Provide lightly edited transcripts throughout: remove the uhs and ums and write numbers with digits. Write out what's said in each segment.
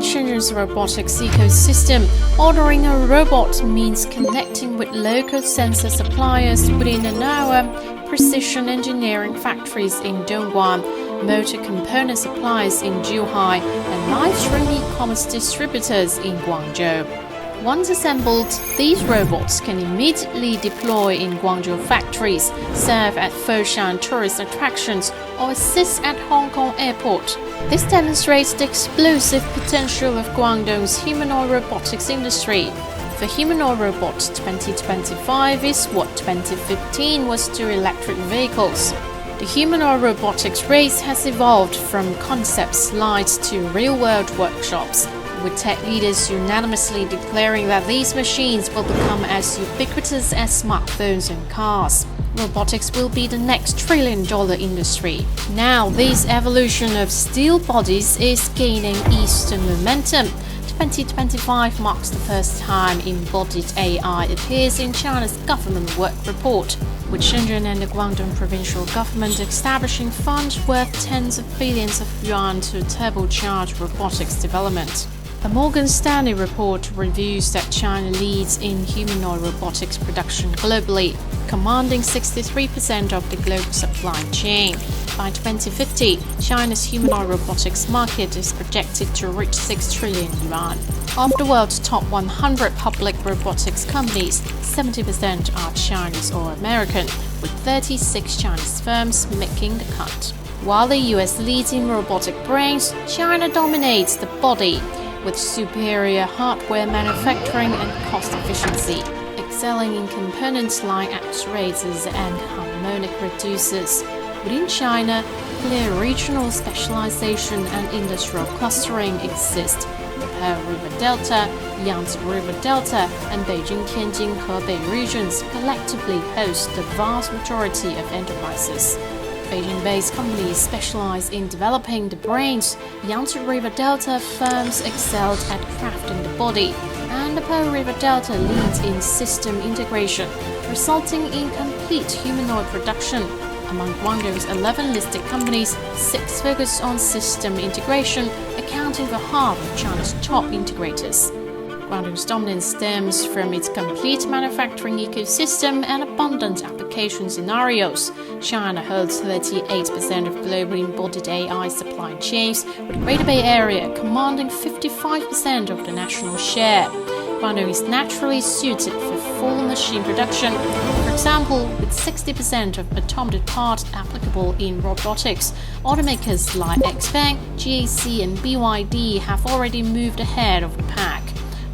in Shenzhen's robotics ecosystem. Ordering a robot means connecting with local sensor suppliers within an hour, precision engineering factories in Dongguan, motor component suppliers in Zhuhai, and live-stream e-commerce distributors in Guangzhou. Once assembled, these robots can immediately deploy in Guangzhou factories, serve at Foshan tourist attractions, or assist at Hong Kong Airport. This demonstrates the explosive potential of Guangdong's humanoid robotics industry. For humanoid robots, 2025 is what 2015 was to electric vehicles. The humanoid robotics race has evolved from concept slides to real-world workshops, with tech leaders unanimously declaring that these machines will become as ubiquitous as smartphones and cars. Robotics will be the next trillion-dollar industry. Now, this evolution of steel bodies is gaining Eastern momentum. 2025 marks the first time embodied AI appears in China's government work report, with Shenzhen and the Guangdong provincial government establishing funds worth tens of billions of yuan to turbocharge robotics development. A Morgan Stanley report reviews that China leads in humanoid robotics production globally, commanding 63% of the global supply chain. By 2050, China's humanoid robotics market is projected to reach 6 trillion yuan. Of the world's top 100 public robotics companies, 70% are Chinese or American, with 36 Chinese firms making the cut. While the US leads in robotic brains, China dominates the body, with superior hardware manufacturing and cost efficiency, excelling in components like actuators and harmonic reducers. Within China, clear regional specialization and industrial clustering exist. The Pearl River Delta, Yangtze River Delta, and Beijing-Tianjin-Hebei regions collectively host the vast majority of enterprises. Beijing-based companies specialize in developing the brains, Yangtze River Delta firms excelled at crafting the body, and the Pearl River Delta leads in system integration, resulting in complete humanoid production. Among Guangdong's 11 listed companies, 6 focus on system integration, accounting for half of China's top integrators. Guangdong's dominance stems from its complete manufacturing ecosystem and abundant application scenarios. China holds 38% of global embodied AI supply chains, with the Greater Bay Area commanding 55% of the national share. Guangdong is naturally suited for full machine production. For example, with 60% of automotive parts applicable in robotics, automakers like XPeng, GBA, and BYD have already moved ahead of the pack.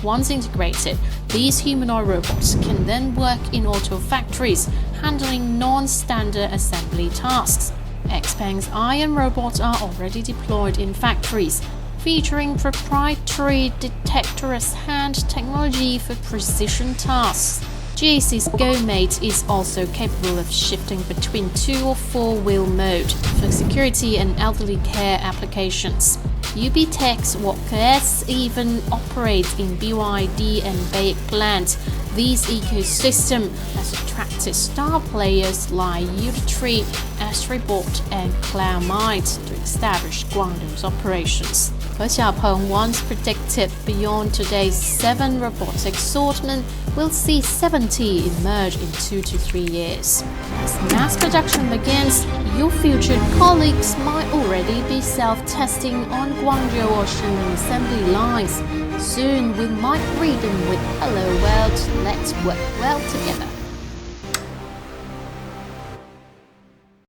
Once integrated, these humanoid robots can then work in auto factories, handling non-standard assembly tasks. XPeng's iron robots are already deployed in factories, featuring proprietary detectorless hand technology for precision tasks. GAC's GoMate is also capable of shifting between 2- or 4-wheel mode for security and elderly care applications. UBTech's WalkerS even operates in BYD and Bay plants. This ecosystem has attracted star players like Unitree, Astribot, and CloudMind to establish Guangdong's operations. He Xiaopeng once predicted beyond today's 7 robotic assortment, we'll see 70 emerge in 2 to 3 years. As mass production begins, your future colleagues might already be self-testing on Guangzhou or Shenzhen assembly lines. Soon we might greet them with "Hello world, let's work well together."